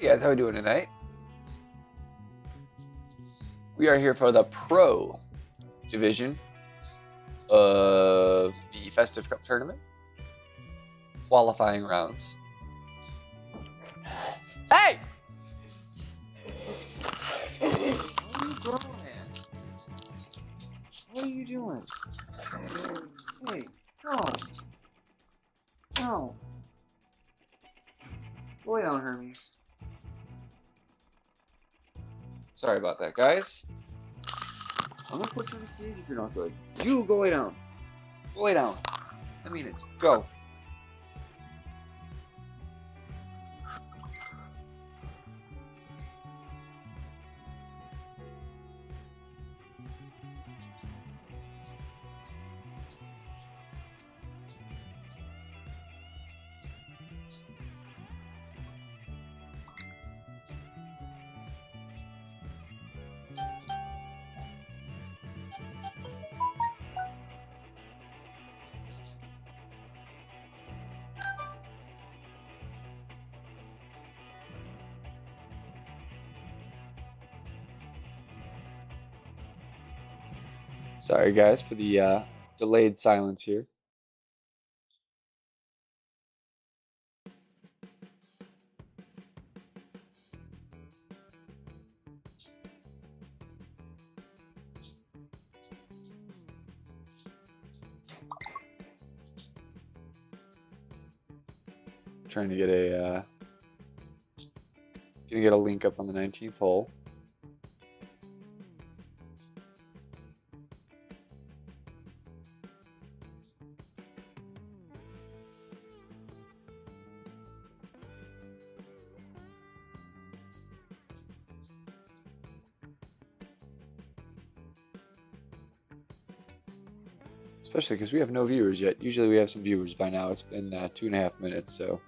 Hey guys, how are we doing tonight? We are here for the Pro Division of the Festive Cup Tournament qualifying rounds. Hey! What are you doing? Hey, no. No. Go down, Hermes. Sorry about that, guys. I'm gonna put you in the cage if you're not good. You go lay down. Go lay down. I mean it. Go. Sorry guys for the delayed silence here. Trying to get a link up on the 19th hole. Especially because we have no viewers yet. Usually we have some viewers by now. It's been 2.5 minutes, so.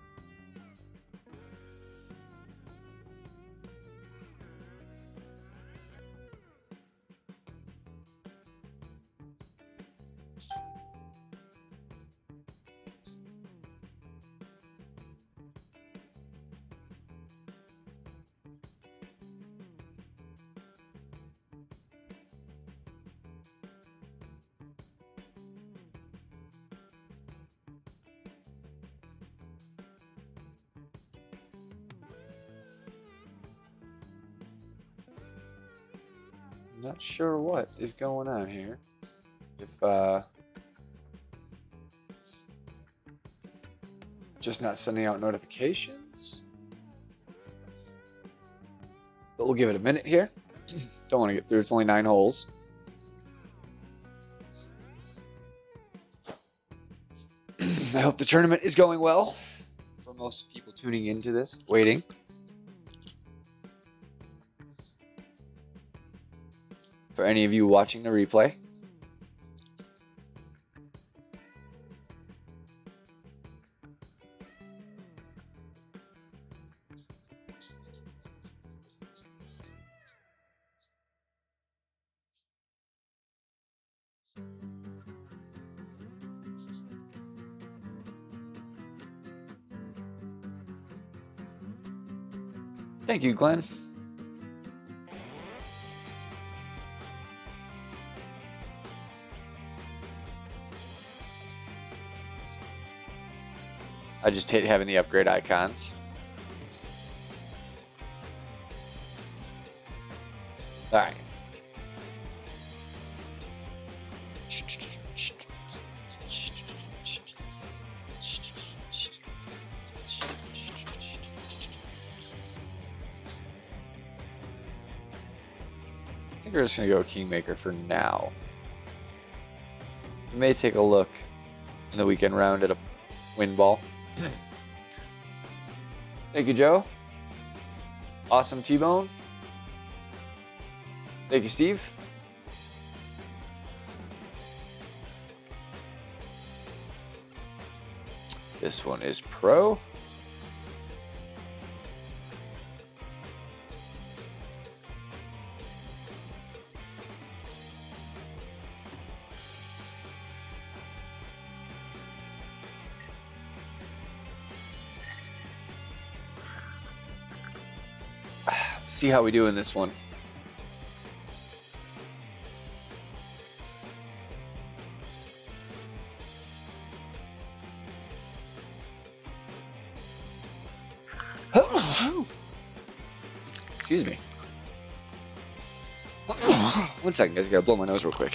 Not sure what is going on here. If just not sending out notifications. But we'll give it a minute here. Don't want to get through. It's only 9 holes. I hope the tournament is going well for most people tuning into this, waiting. For any of you watching the replay. Thank you, Glenn. I just hate having the upgrade icons. All right. I think we're just gonna go Kingmaker for now. We may take a look in the weekend round at a win ball. Thank you, Joe. Awesome T-Bone. Thank you, Steve. This one is Pro. see how we do in this one. Excuse me. 1 second, guys. I gotta blow my nose real quick.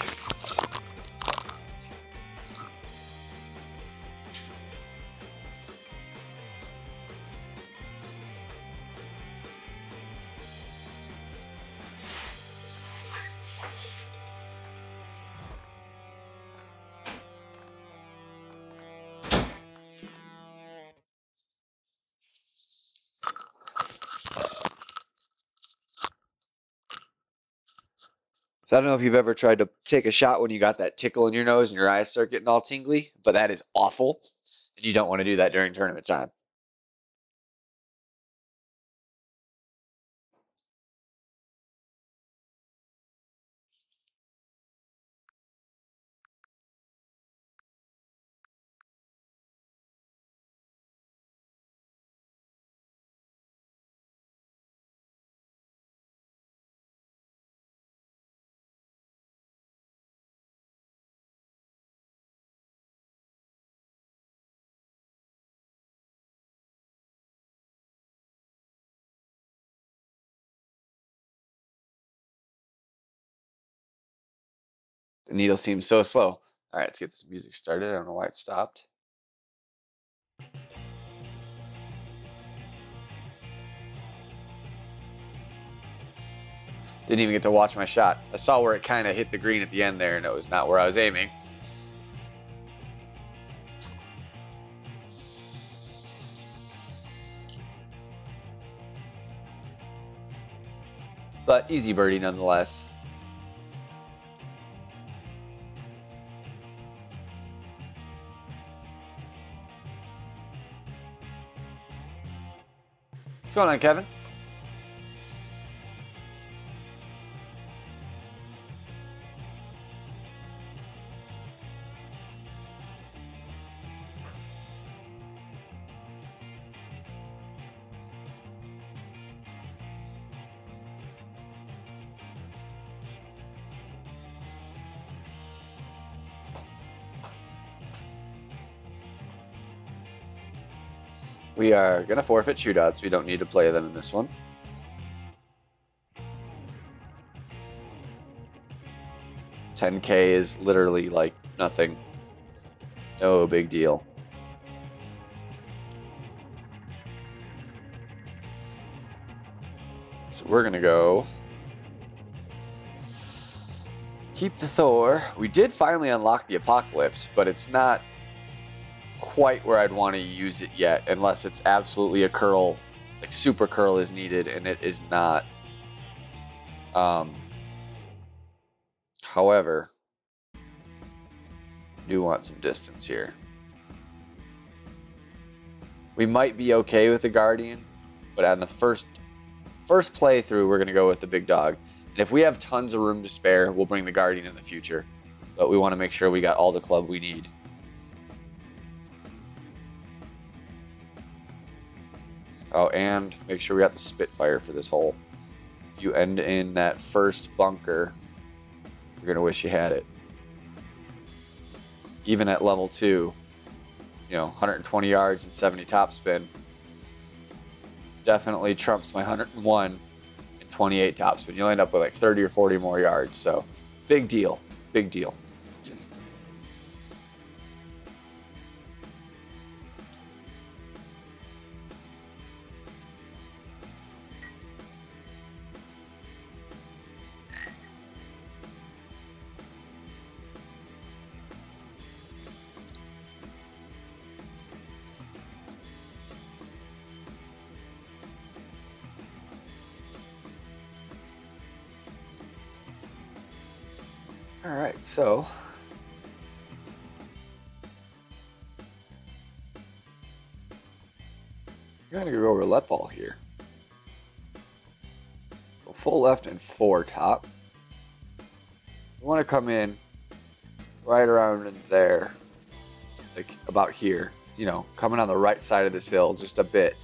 So I don't know if you've ever tried to take a shot when you got that tickle in your nose and your eyes start getting all tingly, but that is awful, and you don't want to do that during tournament time. The needle seems so slow. All right, let's get this music started. I don't know why it stopped. Didn't even get to watch my shot. I saw where it kind of hit the green at the end there, and it was not where I was aiming. But easy birdie nonetheless. What's going on, Kevin? We are going to forfeit shootouts. We don't need to play them in this one. $10K is literally like nothing. No big deal. So we're going to go keep the Thor. We did finally unlock the Apocalypse, but it's not quite where I'd want to use it yet, unless it's absolutely a curl, like super curl is needed, and it is not. However, I do want some distance here. We might be okay with the Guardian, but on the first playthrough, we're going to go with the big dog. And if we have tons of room to spare, we'll bring the Guardian in the future. But we want to make sure we got all the club we need. Oh, and make sure we got the Spitfire for this hole. If you end in that first bunker, you're going to wish you had it. Even at level 2, you know, 120 yards and 70 topspin definitely trumps my 101 and 28 topspin. You'll end up with like 30 or 40 more yards. So, big deal. Big deal. All right, so you're gonna go roulette ball here. Go full left and 4 top. You want to come in right around in there, like about here. You know, coming on the right side of this hill just a bit.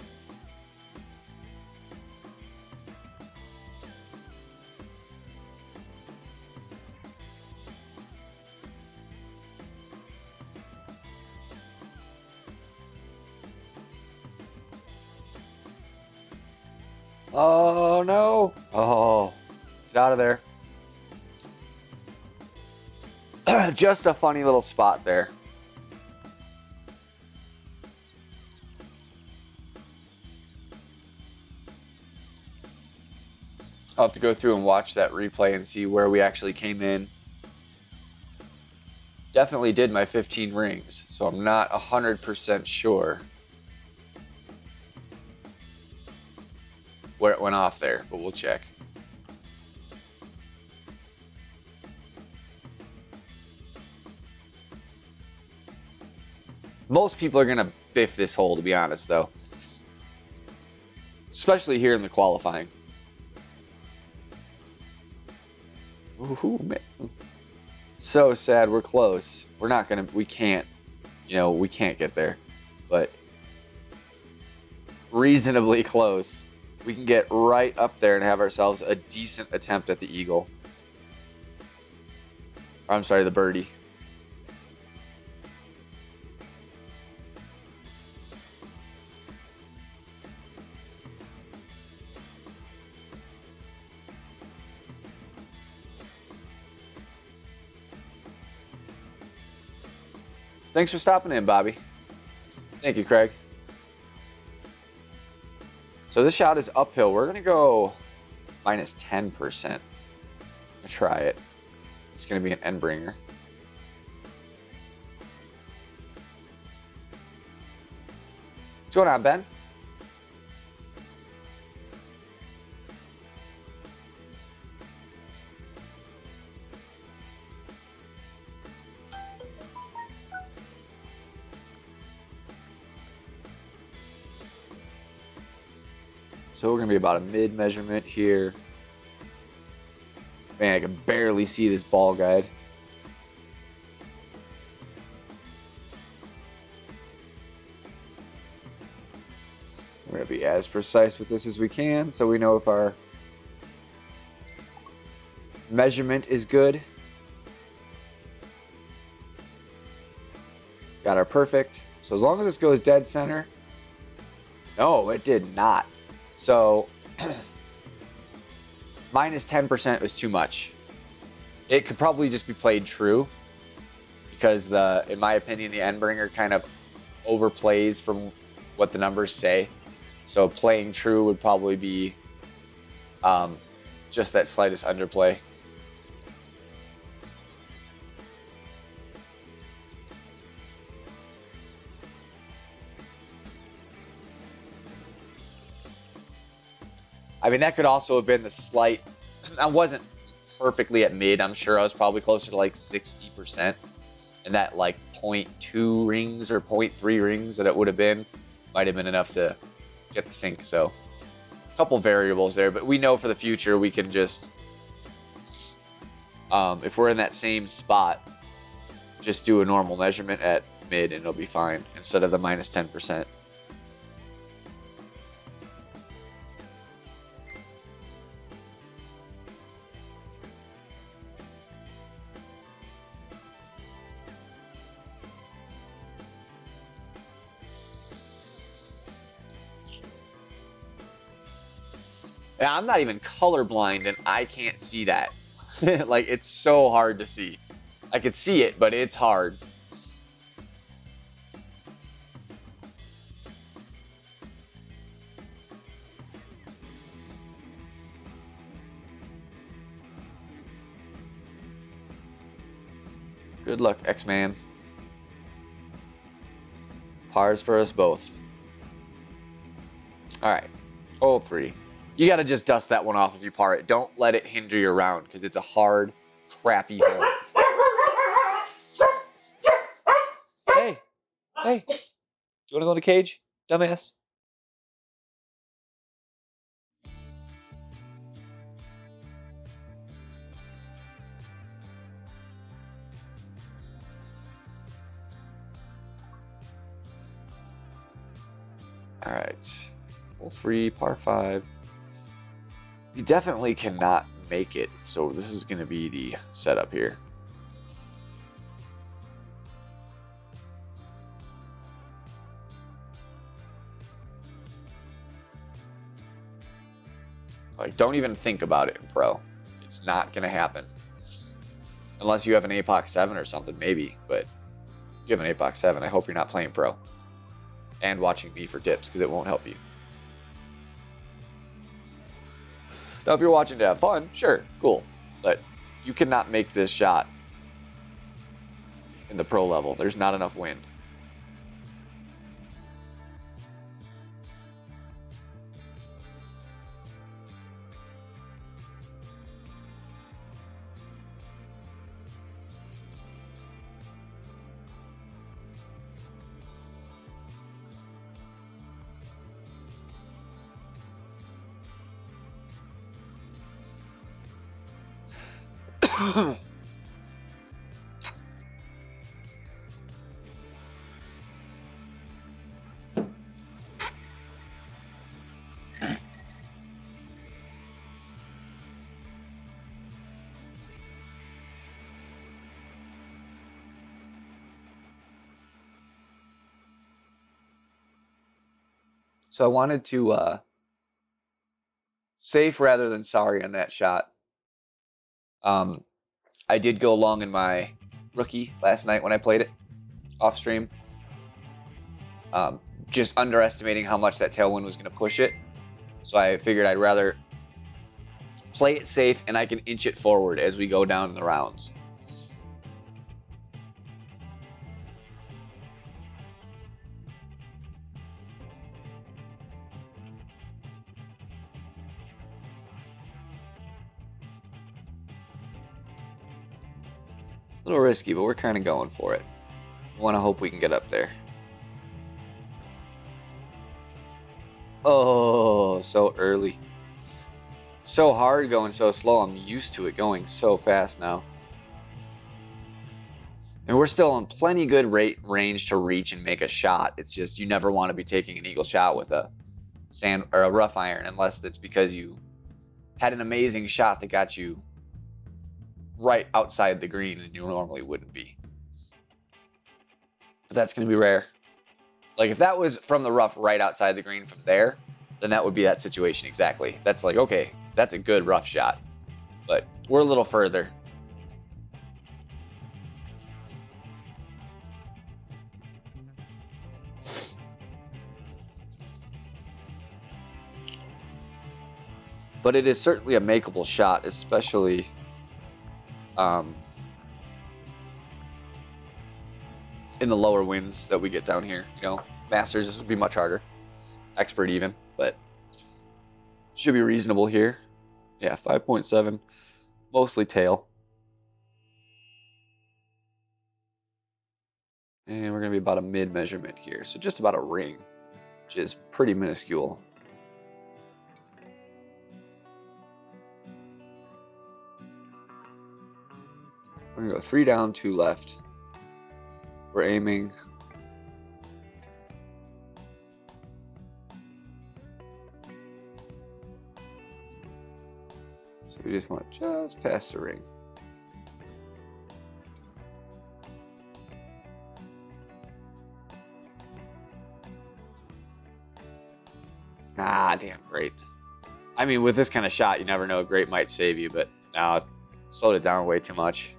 Oh, no. Oh, get out of there. Just a funny little spot there. I'll have to go through and watch that replay and see where we actually came in. Definitely did my 15 rings, so I'm not 100% sure where it went off there, but we'll check. Most people are going to biff this hole, to be honest, though. Especially here in the qualifying. Ooh, man. So sad we're close. We're not going to, we can't, we can't get there. But reasonably close. We can get right up there and have ourselves a decent attempt at the eagle. Or, I'm sorry, the birdie. Thanks for stopping in, Bobby. Thank you, Craig. So this shot is uphill. We're going to go minus 10%. Try it. It's going to be an end bringer. What's going on, Ben? So we're going to be about a mid measurement here. Man, I can barely see this ball guide. We're going to be as precise with this as we can so we know if our measurement is good. Got our perfect. So as long as this goes dead center. No, it did not. So minus 10% was too much. It could probably just be played true because in my opinion, the end bringer kind of overplays from what the numbers say. So playing true would probably be just that slightest underplay. I mean, that could also have been the slight. I wasn't perfectly at mid. I'm sure I was probably closer to like 60%. And that like 0.2 rings or 0.3 rings that it would have been might have been enough to get the sink. So a couple variables there. But we know for the future we can just, if we're in that same spot, just do a normal measurement at mid and it'll be fine instead of the minus 10%. Yeah, I'm not even colorblind and I can't see that. Like, it's so hard to see. I could see it, but it's hard. Good luck, X-Man. Pars for us both. All right, hole 3. You got to just dust that one off if you par it. Don't let it hinder your round because it's a hard, crappy hole. Hey, hey. Do you want to go in the cage, dumbass? All right. Hole 3, par 5. You definitely cannot make it, so this is going to be the setup here. Like, don't even think about it in pro. It's not going to happen. Unless you have an APOC 7 or something, maybe. But if you have an APOC 7, I hope you're not playing pro. And watching me for tips, because it won't help you. Now, if you're watching to have fun, sure, cool. But you cannot make this shot in the pro level. There's not enough wind. So I wanted to safe rather than sorry on that shot. I did go long in my rookie last night when I played it off stream. Just underestimating how much that tailwind was going to push it. So I figured I'd rather play it safe and I can inch it forward as we go down the rounds. A little risky, but we're kind of going for it. I want to hope we can get up there. Oh, so early. So hard going so slow. I'm used to it going so fast now. And we're still in plenty good range to reach and make a shot. It's just you never want to be taking an eagle shot with a sand or a rough iron unless it's because you had an amazing shot that got you right outside the green and you normally wouldn't be. But that's going to be rare. Like if that was from the rough right outside the green from there, then that would be that situation exactly. That's like, okay, that's a good rough shot. But we're a little further. But it is certainly a makeable shot, especially in the lower winds that we get down here. You know, Masters, this would be much harder. Expert even, but should be reasonable here. Yeah, 5.7, mostly tail. And we're going to be about a mid measurement here. So just about a ring, which is pretty minuscule. We're going to go 3 down, 2 left. We're aiming. So we just want just past the ring. Ah, damn, great. I mean, with this kind of shot, you never know. Great might save you, but now slowed it down way too much.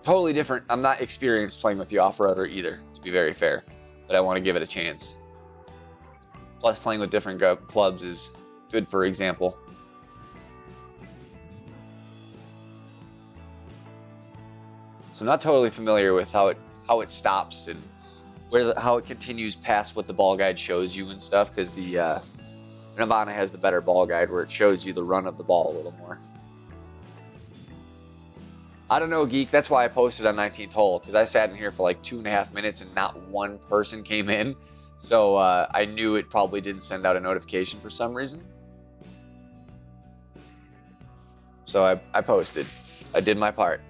Totally different. I'm not experienced playing with the off-roader either, to be very fair, but I want to give it a chance. Plus, playing with different clubs is good, for example. So I'm not totally familiar with how it stops and how it continues past what the ball guide shows you and stuff, because the Nirvana has the better ball guide where it shows you the run of the ball a little more. I don't know, Geek. That's why I posted on 19th hole, because I sat in here for like 2.5 minutes and not one person came in. So I knew it probably didn't send out a notification for some reason. So I posted. I did my part.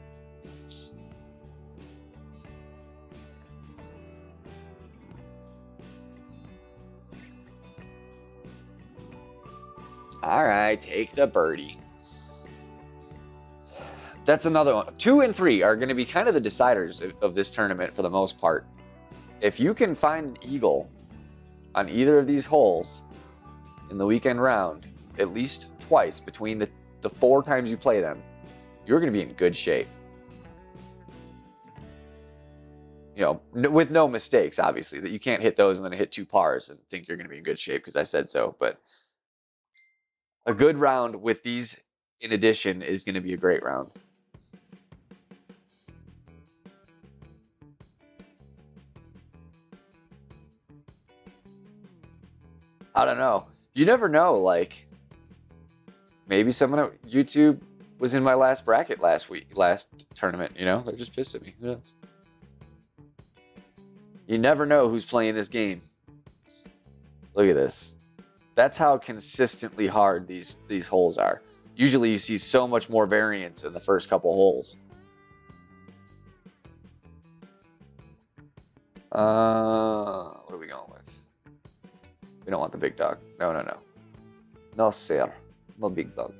All right, take the birdie. That's another one. 2 and 3 are going to be kind of the deciders of this tournament for the most part. If you can find an eagle on either of these holes in the weekend round, at least twice between the 4 times you play them, you're going to be in good shape. You know, with no mistakes, obviously, that you can't hit those and then hit 2 pars and think you're going to be in good shape because I said so. But a good round with these in addition is going to be a great round. I don't know. You never know. Like, maybe someone at YouTube was in my last bracket last tournament. You know, they're just pissed at me. Who knows? You never know who's playing this game. Look at this. That's how consistently hard these holes are. Usually you see so much more variance in the first couple holes. What are we going with? We don't want the big dog. No, no, no. No, sir. No big dog.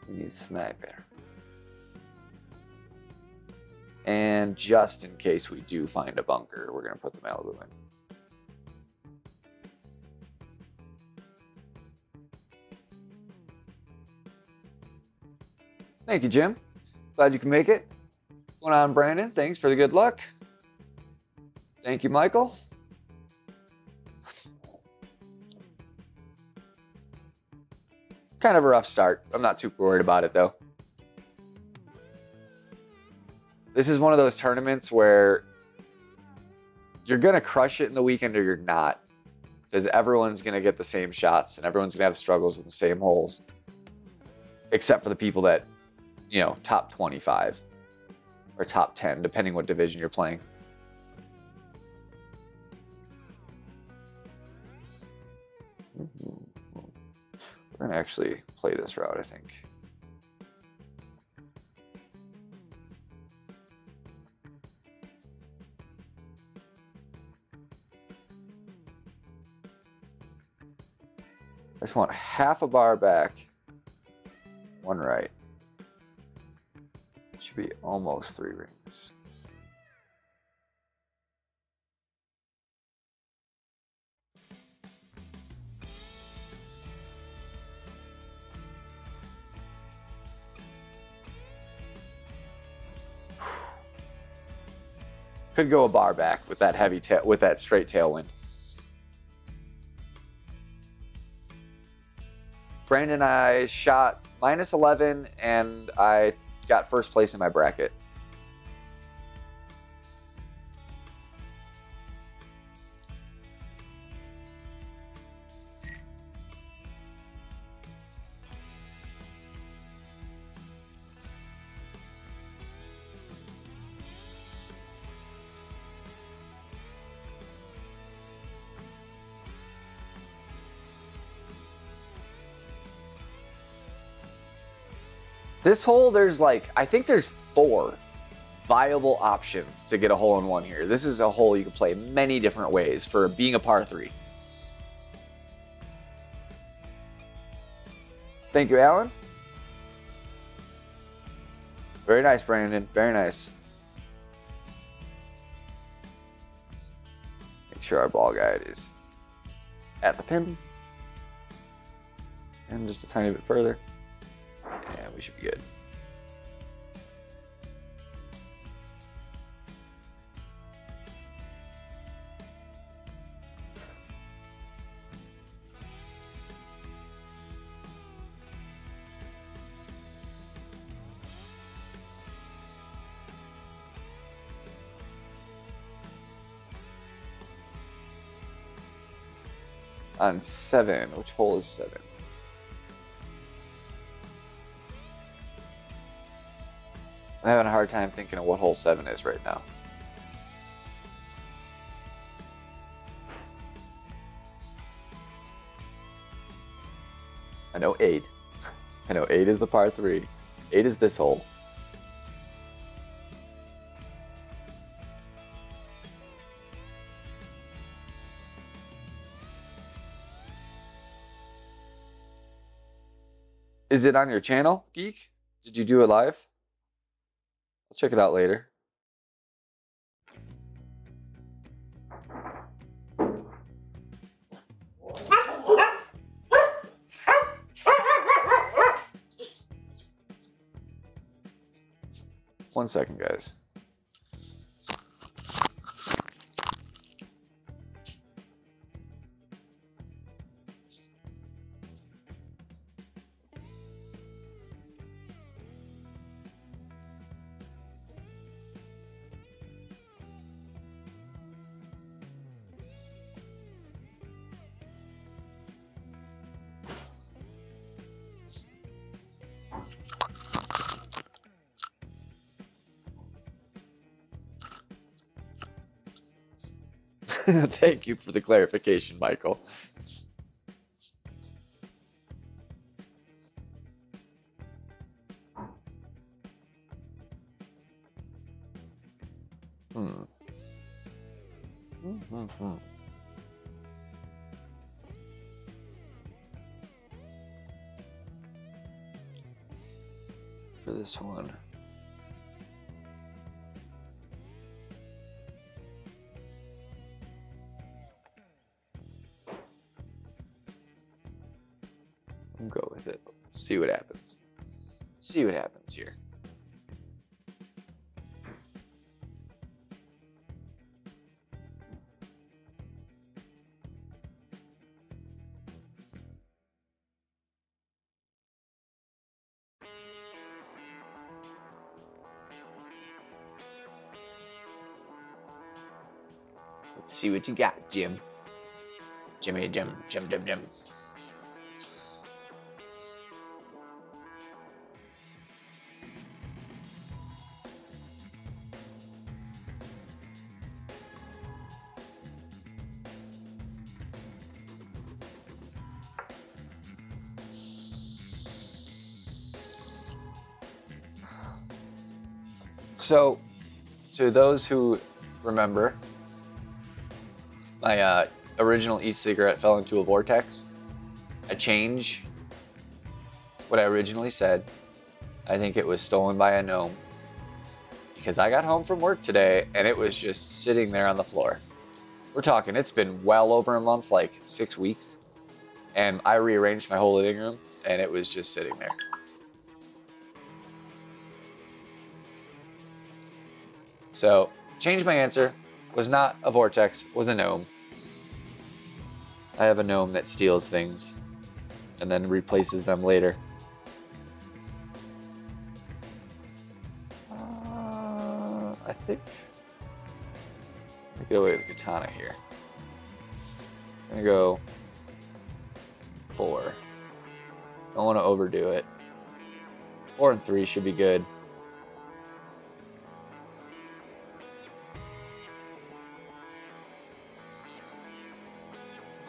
We need sniper. And just in case we do find a bunker, we're going to put the Malibu in. Thank you, Jim. Glad you can make it. What's going on, Brandon? Thanks for the good luck. Thank you, Michael. Kind of a rough start. I'm not too worried about it, though. This is one of those tournaments where you're going to crush it in the weekend or you're not. Because everyone's going to get the same shots and everyone's going to have struggles with the same holes. Except for the people that, you know, top 25 or top 10, depending what division you're playing. We're going to actually play this route, I think. I just want half a bar back, 1 right. It should be almost 3 rings. Could go a bar back with that heavy tail, with that straight tailwind. Brandon and I shot -11 and I got first place in my bracket. This hole, there's like, I think there's 4 viable options to get a hole-in-one here. This is a hole you can play many different ways for being a par 3. Thank you, Alan. Very nice, Brandon. Very nice. Make sure our ball guide is at the pin. And just a tiny bit further. And we should be good. On 7, which hole is 7? I'm having a hard time thinking of what hole 7 is right now. I know 8. I know 8 is the par 3. 8 is this hole. Is it on your channel, Geek? Did you do it live? I'll check it out later. One second, guys. Thank you for the clarification, Michael. For this one. I'll go with it. See what happens. See what happens here. Let's see what you got, Jim. Jimmy, Jim. So, to those who remember, my original e-cigarette fell into a vortex. I changed what I originally said. I think it was stolen by a gnome. Because I got home from work today and it was just sitting there on the floor. We're talking, it's been well over a month, like 6 weeks. And I rearranged my whole living room and it was just sitting there. So, changed my answer. Was not a vortex, was a gnome. I have a gnome that steals things and then replaces them later. I think I'm gonna get away with katana here. I'm gonna go 4. Don't want to overdo it. 4 and 3 should be good.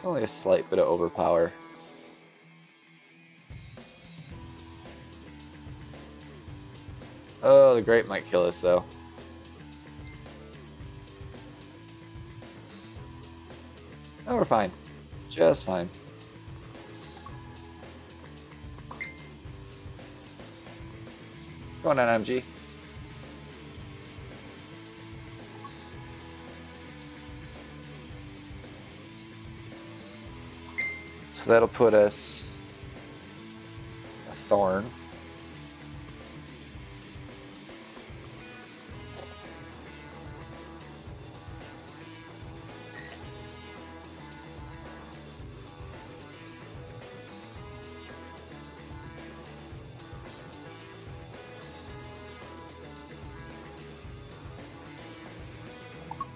Only a slight bit of overpower. Oh, the grape might kill us though. Oh, we're fine. Just fine. What's going on, MG? So that'll put us a thorn.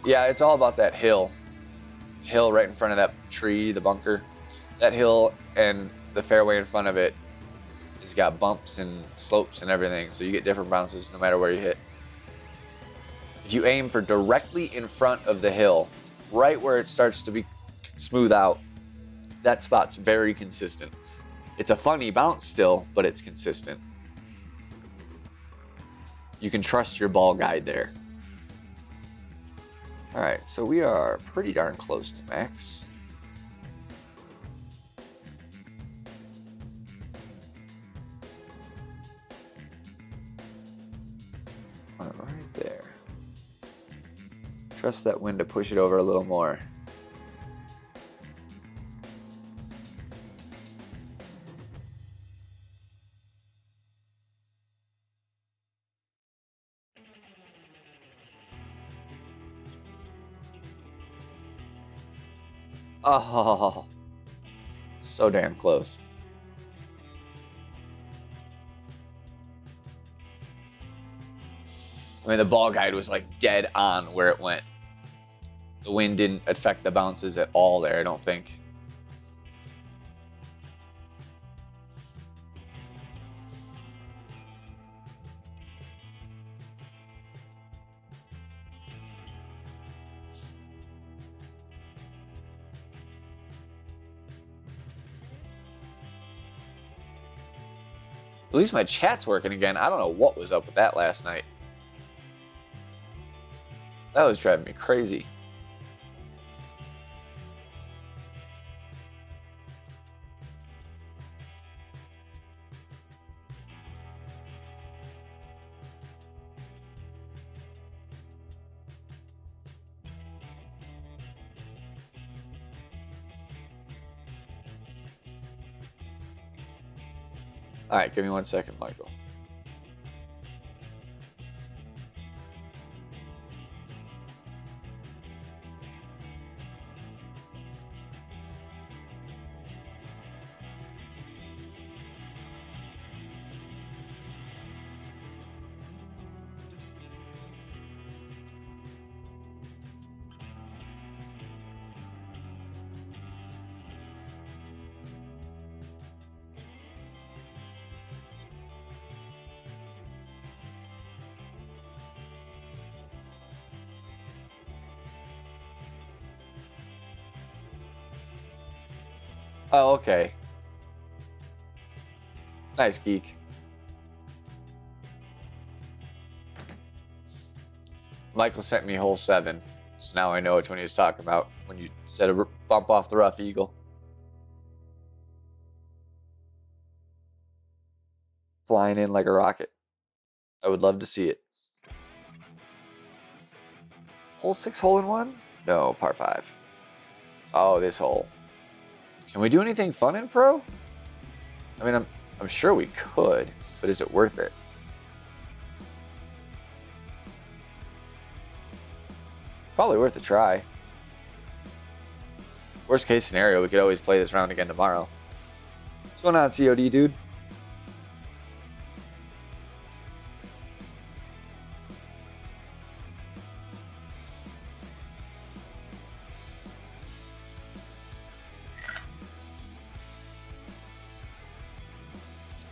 Yeah, it's all about that hill. Hill right in front of that tree, the bunker. That hill and the fairway in front of it has got bumps and slopes and everything, so you get different bounces no matter where you hit. If you aim for directly in front of the hill, right where it starts to be smooth out, that spot's very consistent. It's a funny bounce still, but it's consistent. You can trust your ball guide there. Alright, so we are pretty darn close to max. Right there. Trust that wind to push it over a little more. Oh, so damn close. I mean, the ball guide was like dead on where it went. The wind didn't affect the bounces at all there, I don't think. At least my chat's working again. I don't know what was up with that last night. That was driving me crazy. All right, give me 1 second, Michael. Oh, okay. Nice, geek. Michael sent me hole 7, so now I know which one he was talking about when you said a bump off the rough eagle. Flying in like a rocket. I would love to see it. Hole 6, hole in 1? No, par 5. Oh, this hole. Can we do anything fun in pro? I mean, I'm sure we could, but is it worth it? Probably worth a try. Worst case scenario, we could always play this round again tomorrow. What's going on, COD, dude?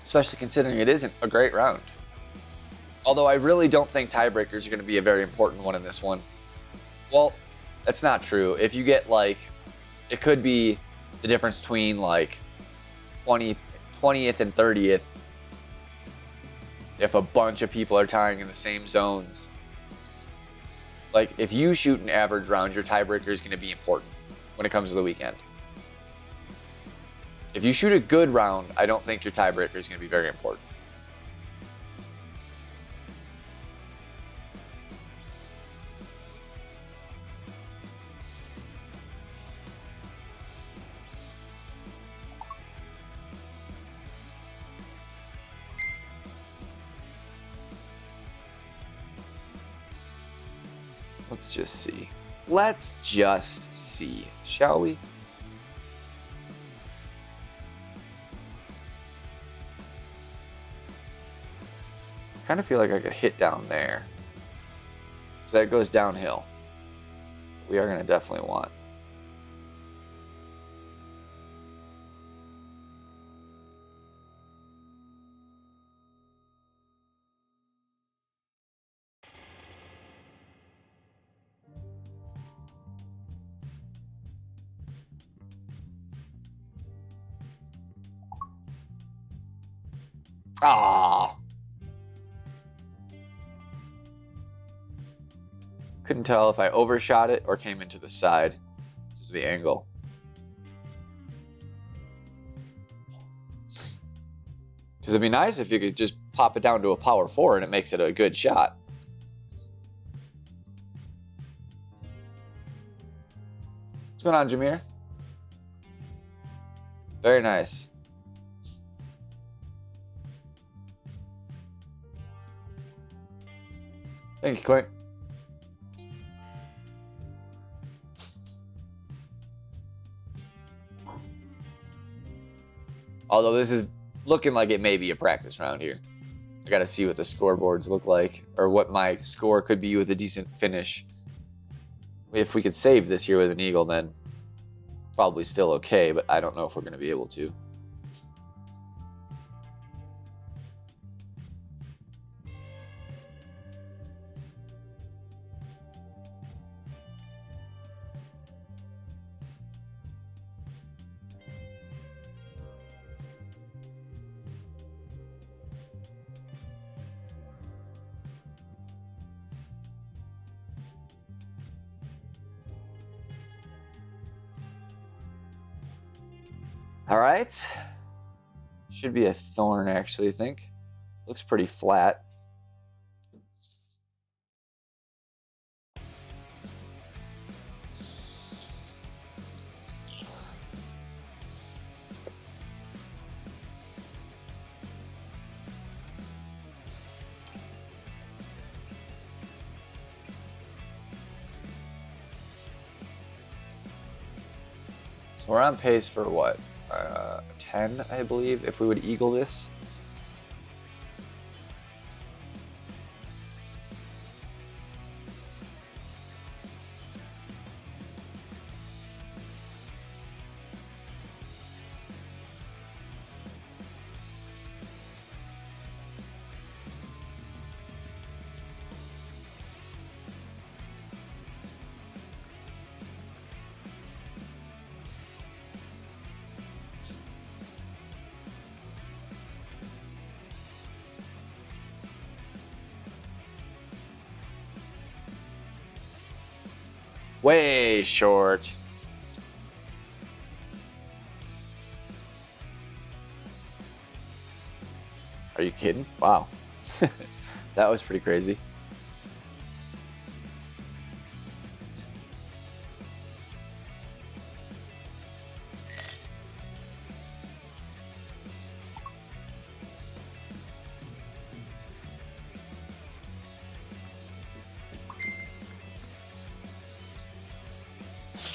Especially considering it isn't a great round. Although I really don't think tiebreakers are going to be a very important one in this one. Well, that's not true. If you get like, it could be the difference between like 20th and 30th if a bunch of people are tying in the same zones. Like if you shoot an average round, your tiebreaker is going to be important when it comes to the weekend. If you shoot a good round, I don't think your tiebreaker is going to be very important. Let's just see. Let's just see, shall we? I kind of feel like I could hit down there, because that goes downhill. We are going to definitely want. Ah. Couldn't tell if I overshot it or came into the side. This is the angle. Because it'd be nice if you could just pop it down to a power 4 and it makes it a good shot. What's going on, Jameer? Very nice. Thank you, Clint. Although this is looking like it may be a practice round here. I gotta see what the scoreboards look like, or what my score could be with a decent finish. If we could save this here with an eagle, then probably still okay, but I don't know if we're gonna be able to. All right. Should be a thorn, actually, I think. Looks pretty flat. So we're on pace for what? 10, I believe, if we would eagle this. Way short. Are you kidding? Wow. That was pretty crazy.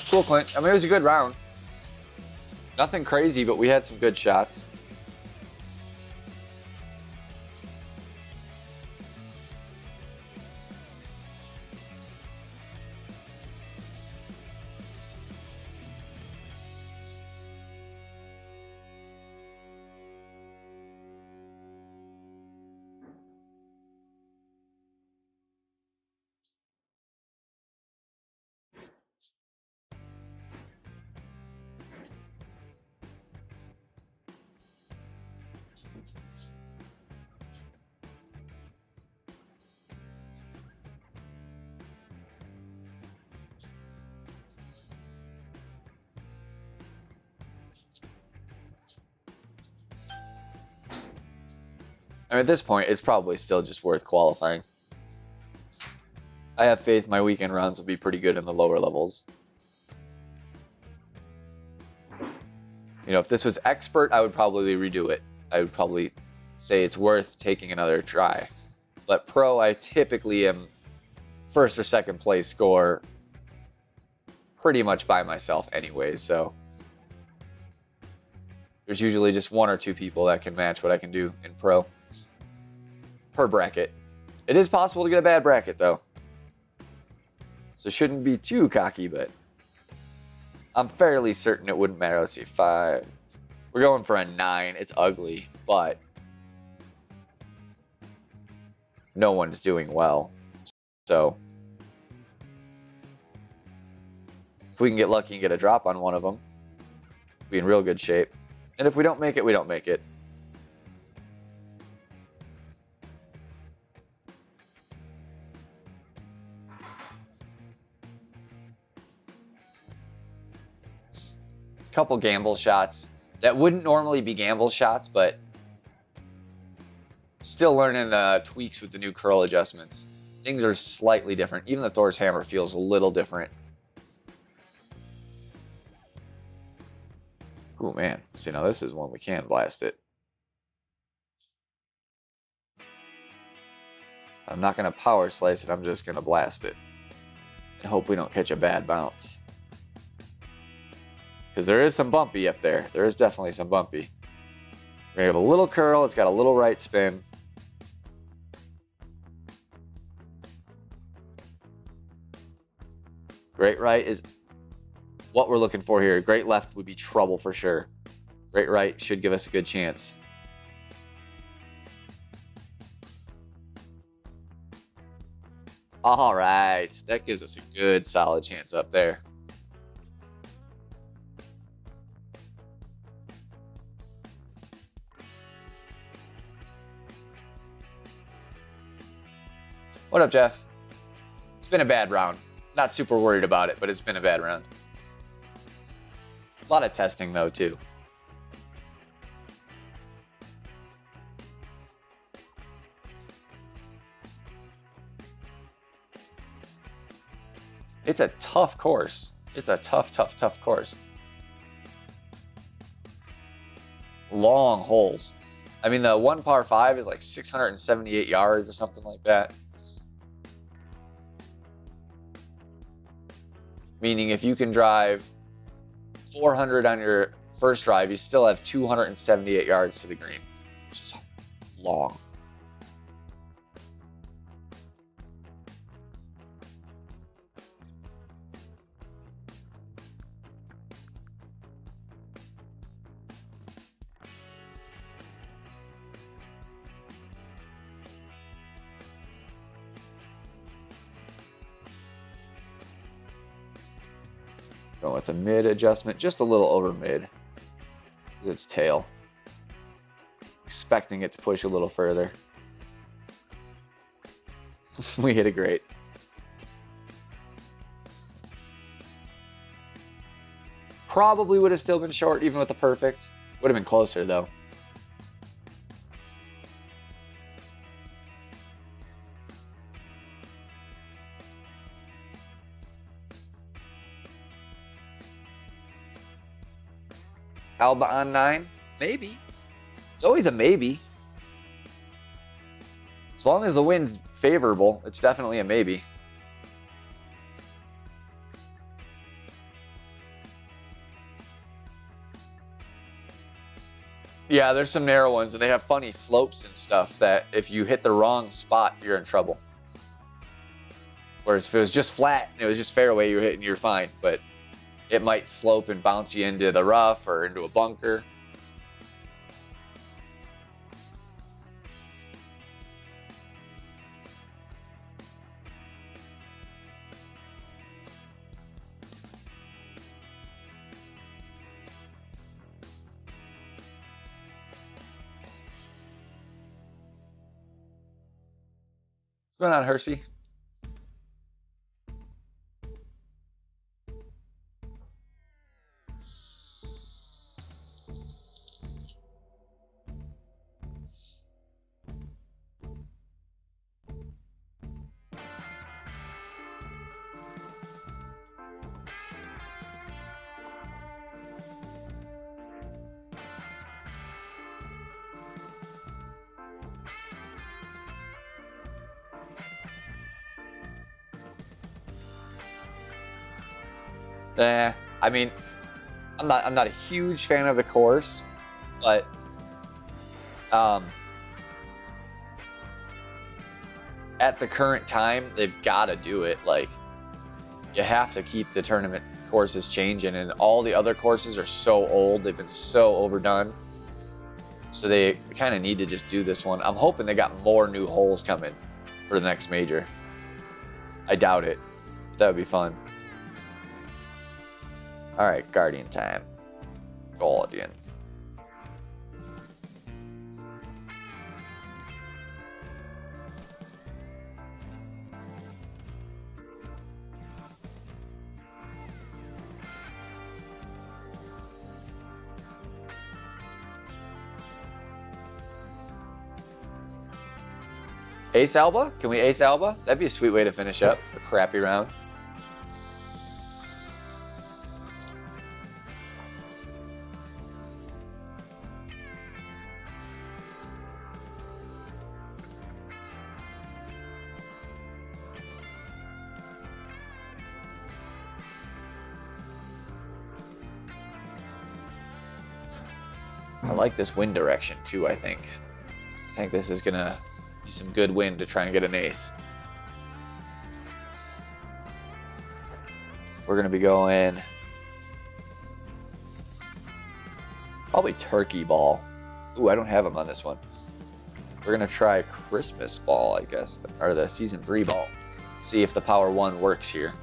Cool, Clint. I mean, it was a good round. Nothing crazy, but we had some good shots. I mean, at this point, it's probably still just worth qualifying. I have faith my weekend rounds will be pretty good in the lower levels. You know, if this was expert, I would probably redo it. I would probably say it's worth taking another try. But pro, I typically am first or second place score pretty much by myself anyway, so there's usually just one or two people that can match what I can do in pro per bracket. It is possible to get a bad bracket though, so shouldn't be too cocky, but I'm fairly certain it wouldn't matter. Let's see, 5. We're going for a 9. It's ugly, but no one's doing well. So if we can get lucky and get a drop on one of them, we'll be in real good shape. And if we don't make it, we don't make it. Couple gamble shots that wouldn't normally be gamble shots, but still learning the tweaks with the new curl adjustments. Things are slightly different. Even the Thor's hammer feels a little different. Oh man, see now this is one we can blast it. I'm not going to power slice it, I'm just going to blast it. And hope we don't catch a bad bounce. Because there is some bumpy up there. There is definitely some bumpy. We're going to have a little curl, it's got a little right spin. Great right is what we're looking for here. Great left would be trouble for sure. Great right should give us a good chance. All right, that gives us a good solid chance up there. What up, Jeff? It's been a bad round. Not super worried about it, but it's been a bad round. A lot of testing though, too. It's a tough course. It's a tough course. Long holes. I mean, the one par 5 is like 678 yards or something like that. Meaning if you can drive 400 on your first drive, you still have 278 yards to the green, which is long. Going with a mid adjustment, just a little over mid. Is its tail. Expecting it to push a little further. We hit it great. Probably would have still been short even with the perfect. Would have been closer though. Alba on 9? Maybe. It's always a maybe. As long as the wind's favorable, it's definitely a maybe. Yeah, there's some narrow ones, and they have funny slopes and stuff that if you hit the wrong spot, you're in trouble. Whereas if it was just flat and it was just fairway you're hitting, you're fine. But it might slope and bounce you into the rough or into a bunker. What's going on, Hersey? I mean, I'm not a huge fan of the course, but at the current time, they've got to do it. Like, you have to keep the tournament courses changing, and all the other courses are so old. They've been so overdone. So they kind of need to just do this one. I'm hoping they got more new holes coming for the next major. I doubt it. That would be fun. All right, Guardian time. Guardian. Ace Alba? Can we ace Alba? That'd be a sweet way to finish up a crappy round. I like this wind direction too, I think. I think this is going to be some good wind to try and get an ace. We're going to be going probably turkey ball. Ooh, I don't have them on this one. We're going to try Christmas ball, I guess, or the season 3 ball. See if the power 1 works here.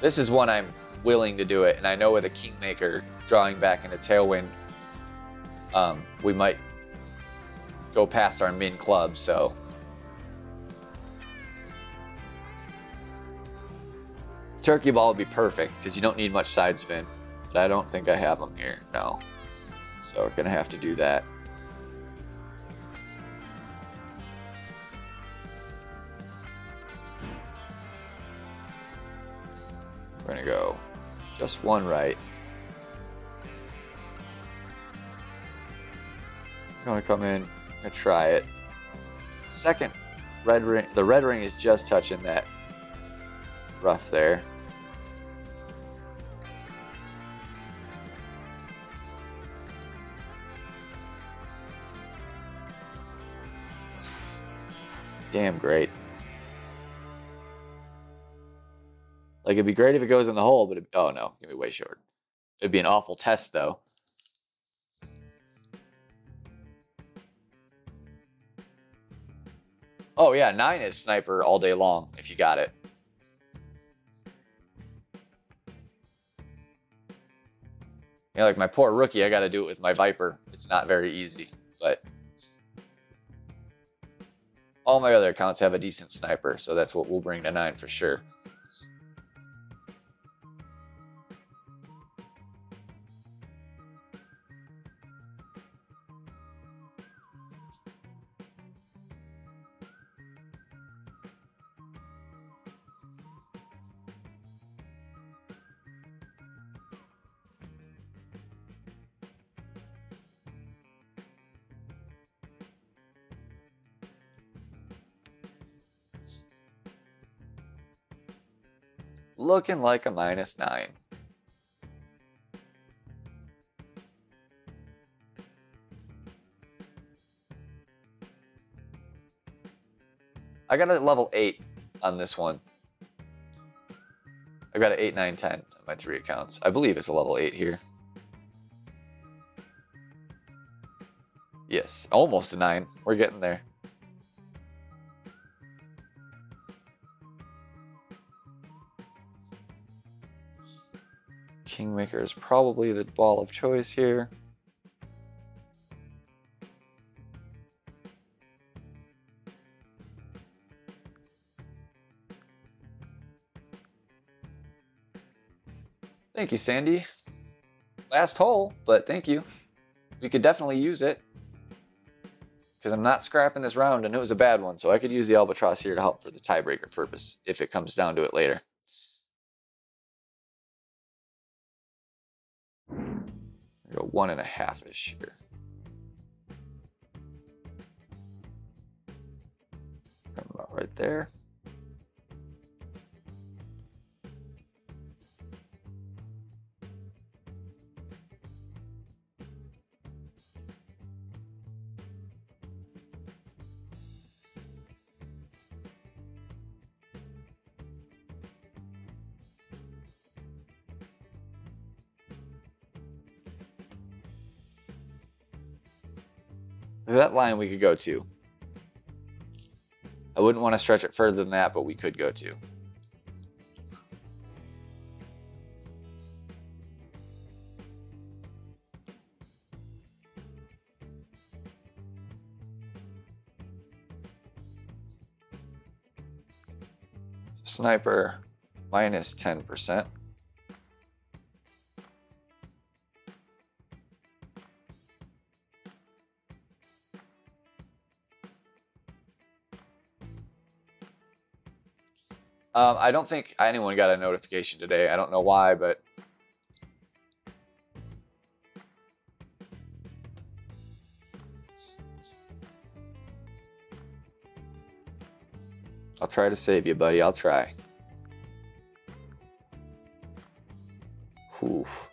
This is one I'm willing to do it, and I know with a Kingmaker drawing back into Tailwind, we might go past our min club, so. Turkey ball would be perfect, because you don't need much side spin. But I don't think I have them here, no. So we're going to have to do that. We're going to go just 1 right. I'm going to come in and try it. Second red ring, the red ring is just touching that rough there. Damn great. Like, it'd be great if it goes in the hole, but oh no, it'd be way short. It'd be an awful test though. Oh yeah, 9 is sniper all day long if you got it. Yeah, like my poor rookie, I got to do it with my Viper. It's not very easy, but all my other accounts have a decent sniper, so that's what we'll bring to 9 for sure. Looking like a -9. I got a level 8 on this one. I got an 8, 9, 10 on my 3 accounts. I believe it's a level 8 here. Yes, almost a 9. We're getting there. Kingmaker is probably the ball of choice here. Thank you, Sandy. Last hole, but thank you. We could definitely use it. Because I'm not scrapping this round, and it was a bad one, so I could use the Albatross here to help for the tiebreaker purpose, if it comes down to it later. Go 1.5-ish here. Come about right there. That line we could go to. I wouldn't want to stretch it further than that, but we could go to. Sniper -10%. I don't think anyone got a notification today. I don't know why, but I'll try to save you, buddy. I'll try. Oof.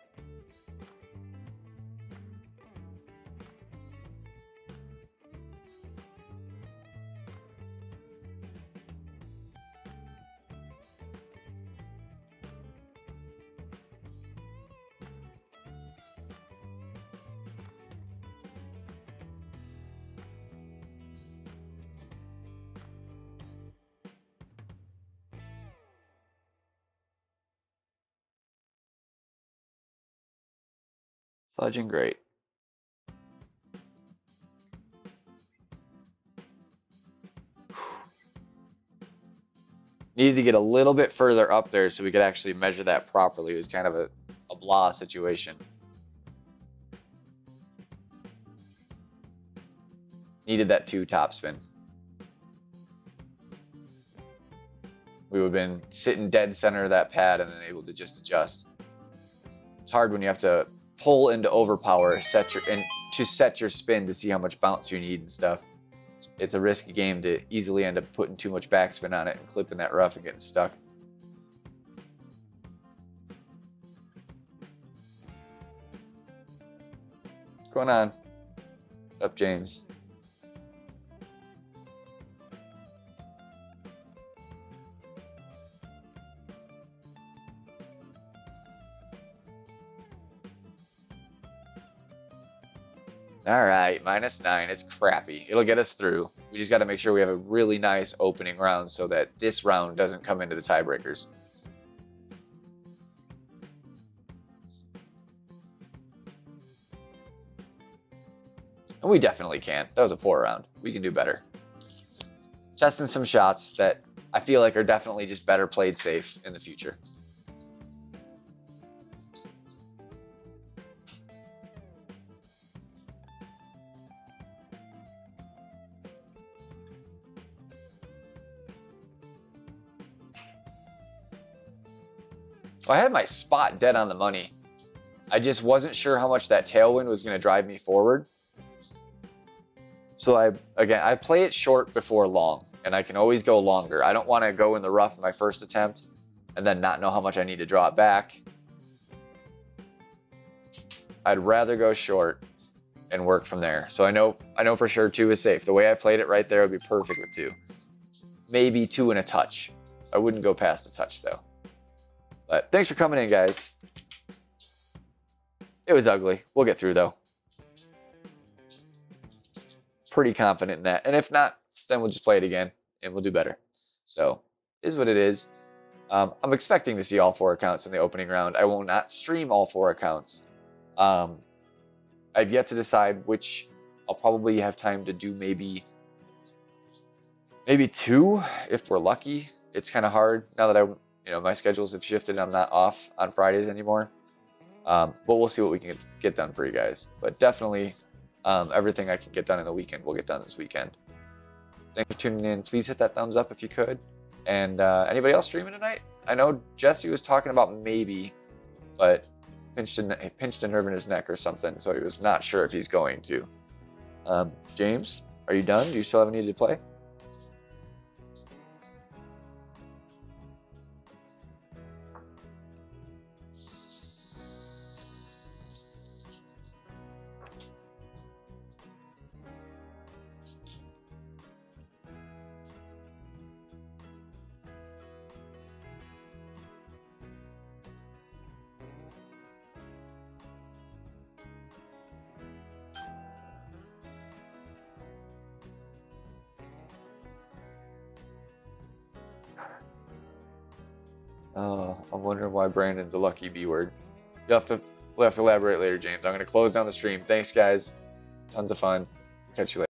Fudging great. Needed to get a little bit further up there so we could actually measure that properly. It was kind of a blah situation. Needed that 2 topspin. We would have been sitting dead center of that pad and then able to just adjust. It's hard when you have to pull into overpower, set your spin to see how much bounce you need and stuff. It's a risky game to easily end up putting too much backspin on it and clipping that rough and getting stuck. What's going on? What's up, James? All right, -9. It's crappy. It'll get us through. We just got to make sure we have a really nice opening round so that this round doesn't come into the tiebreakers. And we definitely can. That was a poor round. We can do better. Testing some shots that I feel like are definitely just better played safe in the future. I had my spot dead on the money. I just wasn't sure how much that tailwind was going to drive me forward. So I play it short before long, and I can always go longer. I don't want to go in the rough in my first attempt and then not know how much I need to draw it back. I'd rather go short and work from there. So I know for sure 2 is safe. The way I played it right there would be perfect with 2. Maybe 2 and a touch. I wouldn't go past a touch though. But thanks for coming in, guys. It was ugly. We'll get through, though. Pretty confident in that. And if not, then we'll just play it again, and we'll do better. So, is what it is. I'm expecting to see all 4 accounts in the opening round. I will not stream all 4 accounts. I've yet to decide which. I'll probably have time to do maybe 2, if we're lucky. It's kind of hard now that my schedules have shifted. I'm not off on Fridays anymore. But we'll see what we can get done for you guys. But definitely everything I can get done in the weekend, we'll get done this weekend. Thanks for tuning in. Please hit that thumbs up if you could. And anybody else streaming tonight? I know Jesse was talking about maybe, but pinched a nerve in his neck or something, so he was not sure if he's going to. James, are you done? Do you still have any to play? I'm wondering why Brandon's a lucky B word. We'll have to elaborate later, James. I'm going to close down the stream. Thanks, guys. Tons of fun. Catch you later.